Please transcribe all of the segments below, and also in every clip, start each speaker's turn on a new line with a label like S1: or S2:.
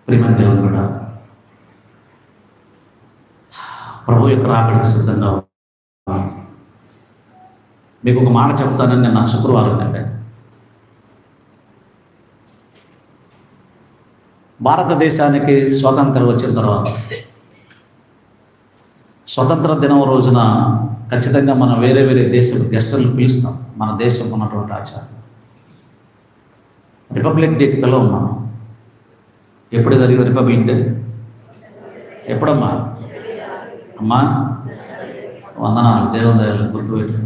S1: ప్రియమైన దేవుని కూడా ప్రభు యొక్క రాకడికి సిద్ధంగా ఉన్నాను. మీకు ఒక మాట చెప్తానని నేను శుక్రవారం చెప్పాను. భారతదేశానికి స్వాతంత్రం వచ్చిన తర్వాత స్వతంత్ర దినం రోజున ఖచ్చితంగా మనం వేరే వేరే దేశం గెస్టులను పిలుస్తాం. మన దేశం ఉన్నటువంటి ఆచారం రిపబ్లిక్ డేకి పిలవం మనం. ఎప్పుడు జరిగింది రిపబ్లిక్ డే? ఎప్పుడమ్మా? అమ్మా వందనాలు, దేవుని దయలు గుర్తుపెట్టు.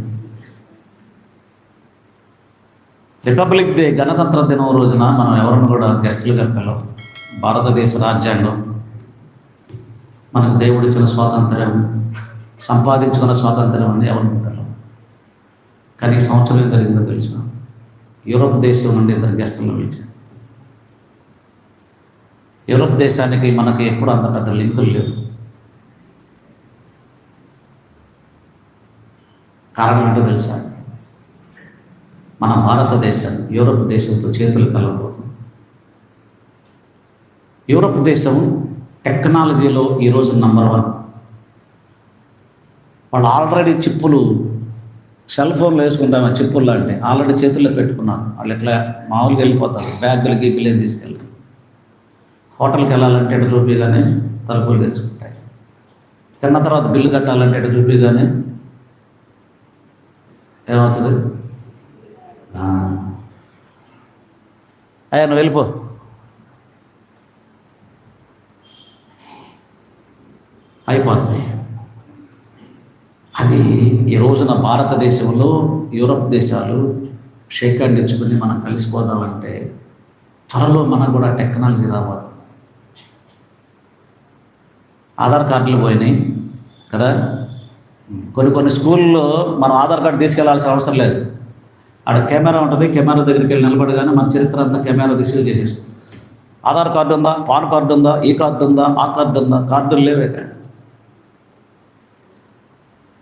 S1: రిపబ్లిక్ డే గణతంత్ర దినం రోజున మనం ఎవరిని కూడా గెస్టులుగా పిలవం. భారతదేశ రాజ్యాంగం మనకు దేవుడిచ్చిన స్వాతంత్ర్యం, సంపాదించుకున్న స్వాతంత్ర్యం అని ఎవరిని పిలవం. కానీ ఈ సంవత్సరం ఏం జరిగిందో తెలుసు. యూరోప్ దేశం నుండి ఇద్దరు గెస్టులను పిలిచారు. యూరోప్ దేశానికి మనకి ఎప్పుడు అంత పెద్ద లింకులు లేవు. కారణం ఏంటో తెలుసా? మన భారతదేశం యూరోప్ దేశంతో చేతులు కలవబోతుంది. యూరోప్ దేశం టెక్నాలజీలో ఈరోజు నంబర్ 1. వాళ్ళు ఆల్రెడీ చిప్పులు, సెల్ ఫోన్లు వేసుకుంటాం, ఆ చిప్పులు లాంటి ఆల్రెడీ చేతుల్లో పెట్టుకున్నారు. వాళ్ళు ఇట్లా మామూలుగా వెళ్ళిపోతారు, బ్యాగులు గిగ్గులు ఏం తీసుకెళ్ళి. హోటల్కి వెళ్ళాలంటే ఎటు చూపిగానే తలుపులు వేసుకుంటాయి. తిన్న తర్వాత బిల్లు కట్టాలంటే ఎటు చూపిగానే ఏమవుతుంది? అయ్యా నువ్వు వెళ్ళిపో. అయిపోతుంది. అది ఈ రోజున భారతదేశంలో యూరోప్ దేశాలు షేక్ హ్యాండ్ ఇచ్చుకుని మనం కలిసిపోదామంటే త్వరలో మనకు కూడా టెక్నాలజీ రాబోతుంది. ఆధార్ కార్డులు పోయినాయి కదా. కొన్ని స్కూల్లో మనం ఆధార్ కార్డు తీసుకెళ్లాల్సిన అవసరం లేదు. అక్కడ కెమెరా ఉంటుంది, కెమెరా దగ్గరికి వెళ్ళి నిలబడగానే మన చరిత్ర అంతా కెమెరా రిసీవ్ చేసేస్తుంది. ఆధార్ కార్డు ఉందా, పాన్ కార్డు ఉందా, ఈ కార్డు ఉందా, ఆ కార్డు ఉందా, కార్డులు లేవే.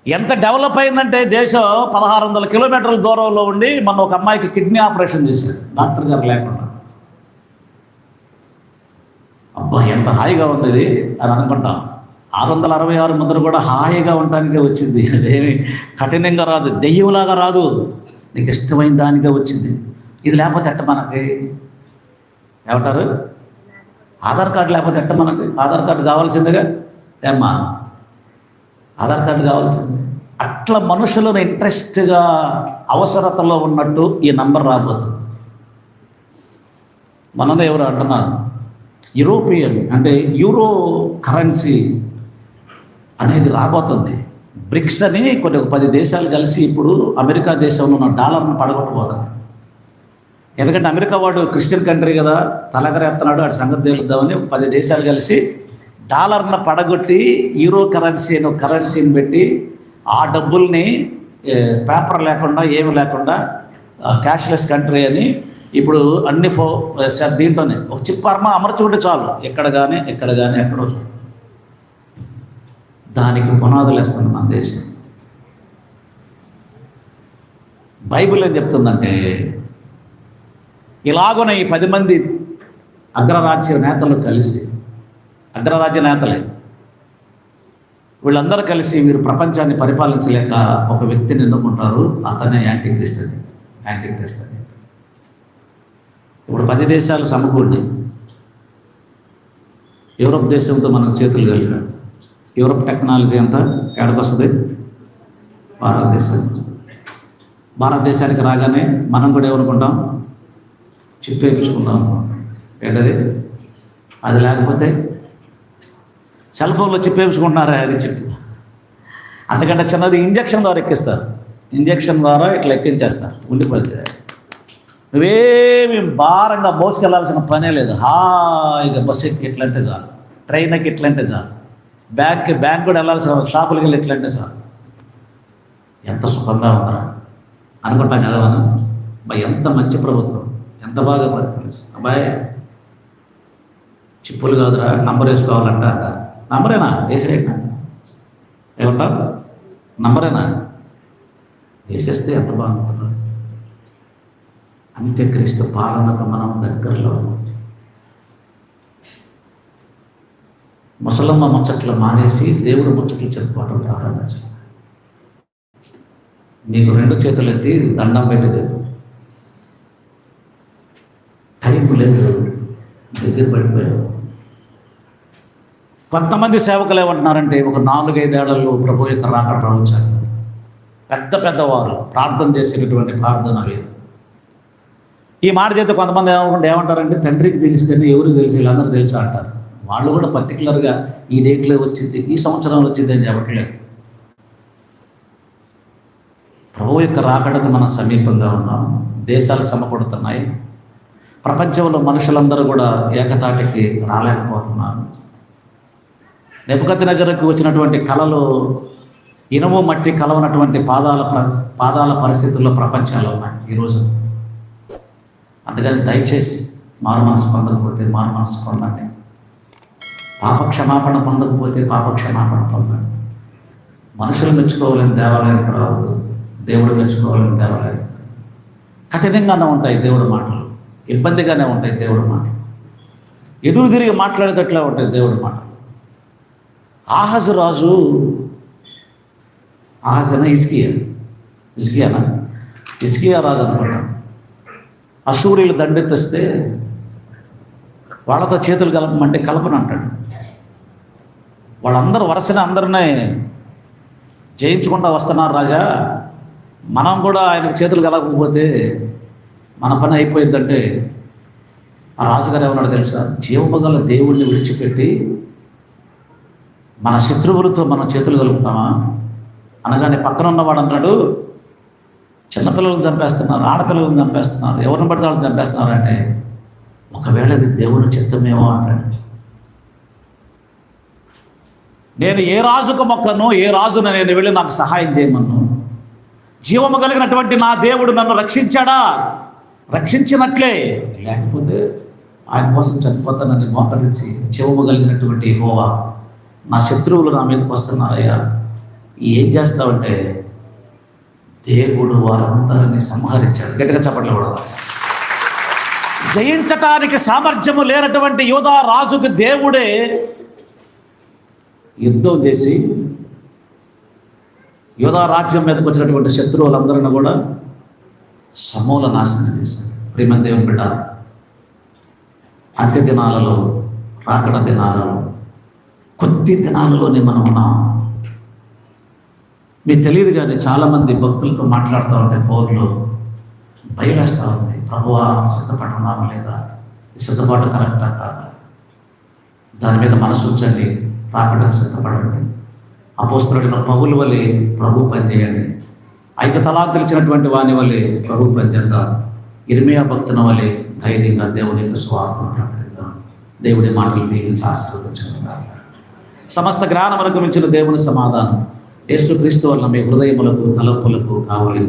S1: ఎంత డెవలప్ అయిందంటే దేశం 1600 కిలోమీటర్ల దూరంలో ఉండి మన ఒక అమ్మాయికి కిడ్నీ ఆపరేషన్ చేశాడు డాక్టర్ గారు లేకుండా. అబ్బా ఎంత హాయిగా ఉంది ఇది అని అనుకుంటాం. 666 ముద్ర కూడా హాయిగా ఉండటానికే వచ్చింది. అదేమి కఠినంగా రాదు, దెయ్యంలాగా రాదు, నీకు ఇష్టమైన దానికే వచ్చింది. ఇది లేకపోతే ఎట్ట మనకి ఏమంటారు? ఆధార్ కార్డు లేకపోతే ఎట్ట మనకి? ఆధార్ కార్డు కావాల్సిందిగా ఏమ్మా, ఆధార్ కార్డు కావాల్సిందే. అట్లా మనుషులను ఇంట్రెస్ట్గా అవసరతలో ఉన్నట్టు ఈ నంబర్ రాబోతుంది. మనలో ఎవరు అంటున్నారు యూరోపియన్ అంటే యూరో కరెన్సీ అనేది రాబోతుంది. బ్రిక్స్ అని కొన్ని 10 దేశాలు కలిసి ఇప్పుడు అమెరికా దేశంలో ఉన్న డాలర్ను పడగొట్టబోతుంది. ఎందుకంటే అమెరికా వాడు క్రిస్టియన్ కంట్రీ కదా, తలగరేస్తున్నాడు, అటు సంగతి తేలుద్దామని 10 దేశాలు కలిసి డాలర్ను పడగొట్టి యూరో కరెన్సీ అని ఒక కరెన్సీని పెట్టి ఆ డబ్బుల్ని పేపర్ లేకుండా ఏమి లేకుండా క్యాష్లెస్ కంట్రీ అని ఇప్పుడు అన్ని దీంట్లోనే ఒక చిప్పర్మ అమర్చుకుంటే చాలు, ఎక్కడ కానీ ఎక్కడో దానికి పునాదులు వేస్తుంది మన దేశం. బైబిల్ ఏం చెప్తుందంటే ఇలాగున ఈ 10 మంది అగ్రరాజ్య నేతలు కలిసి, అగ్రరాజ్య నేతలే వీళ్ళందరూ కలిసి మీరు ప్రపంచాన్ని పరిపాలించలేక ఒక వ్యక్తిని ఎన్నుకుంటారు, అతనే యాంటీక్రిస్ట్ అని. ఇప్పుడు 10 దేశాలు సమకూడి యూరోప్ దేశంతో మనకు చేతులు కలిపాడు. యూరోప్ టెక్నాలజీ అంతా ఎక్కడికి వస్తుంది? భారతదేశానికి వస్తుంది. భారతదేశానికి రాగానే మనం కూడా ఏమనుకుంటాం? చిప్ వేయించుకుందాం. ఏంటది? అది లేకపోతే సెల్ ఫోన్లో చిప్ వేయించుకుంటున్నారా? అది చిప్. అందుకంటే చిన్నది ఇంజక్షన్ ద్వారా ఎక్కిస్తారు. ఇంజక్షన్ ద్వారా ఇట్లా ఎక్కించేస్తారు, ఉండిపోతుంది. నువ్వేమి భారంగా మోసుకెళ్లాల్సిన పనే లేదు. హాయిగా బస్సు ఎక్కి ఎట్లంటే చాలు, ట్రైన్ ఎక్కి ఎట్లంటే చాలు, బ్యాంక్ కూడా వెళ్ళాల్సిన షాపులకి వెళ్ళి ఎట్లంటే చాలు. ఎంత సుఖంగా ఉందరా అనుకుంటాం కదా మనం. అబ్బాయి ఎంత మంచి ప్రభుత్వం, ఎంత బాగా పరిపాలిస్తుంది. అబ్బాయి చిప్పులు కాదురా, నంబర్ వేసుకోవాలంట. నంబరేనా వేసేయండి, ఏమంటారు? నంబరేనా వేసేస్తే ఎంత బాగుంటుంది. అంత్యక్రీస్తు పాలనకు మనం దగ్గరలో. ముసలమ్మ ముచ్చట్లు మానేసి దేవుడు ముచ్చట్లు చెప్పుకోవడం ప్రారంభించాలి. మీకు 2 చేతులు ఎత్తి దండం పెట్టి లేదు, టైం లేదు, దగ్గర పడిపోయావు. కొంతమంది సేవకులు ఏమంటున్నారంటే ఒక 4-5 ఏళ్లలో ప్రభు యొక్క రాకడ రావచ్చారు. పెద్ద పెద్దవారు ప్రార్థన చేసేటటువంటి ప్రార్థన లేదు. ఈ మాట చేస్తే కొంతమంది ఏమంటారంటే తండ్రికి తెలిసి కానీ ఎవరికి తెలిసి వీళ్ళందరూ తెలుసా అంటారు. వాళ్ళు కూడా పర్టికులర్గా ఈ డేట్లో వచ్చింది, ఈ సంవత్సరంలో వచ్చింది అని చెప్పట్లేదు. ప్రభు యొక్క రాకడకు మనం సమీపంగా ఉన్నాం. దేశాలు సమకూడుతున్నాయి. ప్రపంచంలో మనుషులందరూ కూడా ఏకతాటికి రాలేకపోతున్నారు. నెబుకద్నెజరుకు వచ్చినటువంటి కళలు ఇనుము మట్టి కలవనటువంటి పాదాల పరిస్థితుల్లో ప్రపంచాలు ఉన్నాయి ఈరోజు. అందుకని దయచేసి మారు మనసు పొందకపోతే మారు మనసు పొందండి. పాప క్షమాపణ పొందకపోతే పాప క్షమాపణ పొందండి. మనుషులు మెచ్చుకోవాలని దేవాలయానికి రావద్దు, దేవుడు మెచ్చుకోవాలని దేవాలయం. కఠినంగానే ఉంటాయి దేవుడి మాటలు, ఇబ్బందిగానే ఉంటాయి దేవుడి మాటలు, ఎదురు తిరిగి మాట్లాడేటట్లే ఉంటాయి దేవుడి మాటలు. ఆహాజు రాజు, ఆహాజనా ఇస్కియా రాజు అనుకుంటాం. అశూరీలు దండెత్తిస్తే వాళ్ళతో చేతులు కలపమంటే కలపను అంటాడు. వాళ్ళందరూ వరుసనే అందరినీ జయించుకుంటూ వస్తున్నారు రాజా, మనం కూడా ఆయనకు చేతులు కలగకపోతే మన పని అయిపోయిందంటే ఆ రాజుగారు ఏమన్నాడు తెలుసా? జీవమగల దేవుడిని విడిచిపెట్టి మన శత్రువులతో మనం చేతులు కలుపుతామా అనగానే పక్కన ఉన్నవాడు అన్నాడు, చిన్నపిల్లలను చంపేస్తున్నారు, ఆడపిల్లలను చంపేస్తున్నారు, ఎవరిని పడితే వాళ్ళని చంపేస్తున్నారు అంటే ఒకవేళ ఇది దేవుని చిత్తమేమో అన్నాడు. నేను ఏ రాజుకు మొక్కను, ఏ రాజును నేను వెళ్ళి నాకు సహాయం చేయమను? జీవము కలిగినటువంటి నా దేవుడు నన్ను రక్షించాడా? రక్షించినట్లే, లేకపోతే ఆయన కోసం చనిపోతానని మోకరించి జీవము కలిగినటువంటి యెహోవా నా శత్రువులు నా మీదకి వస్తున్నారయ్యా, ఏం చేస్తావంటే దేవుడు వారందరినీ సంహరించాడు. గట్టిగా చెప్పట్లు కూడా. జయించటానికి సామర్థ్యము లేనటువంటి యోధా రాజుకు దేవుడే యుద్ధం చేసి యోధా రాజ్యం మీదకి వచ్చినటువంటి శత్రువులందరినీ కూడా సమూల నాశనం చేశాడు. ప్రియమైన దేవుని బిడ్డ, అంత్య దినాలలో, రాకడ దినాలలో, కొద్ది దినాలలోనే మనం ఉన్నాం. మీకు తెలియదు కానీ చాలామంది భక్తులతో మాట్లాడుతూ ఉంటే ఫోన్లో భయం వేస్తూ ఉంది. ప్రభువా సిద్ధపడున్నామా లేదా, ఈ సిద్ధపాటు కరెక్టా కాదా, దాని మీద మనసు ఉంచండి, రాకడకు సిద్ధపడండి. అపోస్తలుడైన పౌలు వలె ప్రభు పని చేయండి. 5 తలాంతులు ఇచ్చినటువంటి వాని వలె ప్రభు పని చేద్దాం. ఇర్మియా భక్తుని వలె ధైర్యంగా దేవుని యొక్క స్వార్థం ప్రకటిద్దాం. దేవుడి మాటలు దీవించి ఆశీర్వదించుకుందాం. సమస్త జ్ఞానమునకు మించిన దేవుని సమాధానం యేసుక్రీస్తు వలన మీ హృదయములకు తలపులకు కావలి.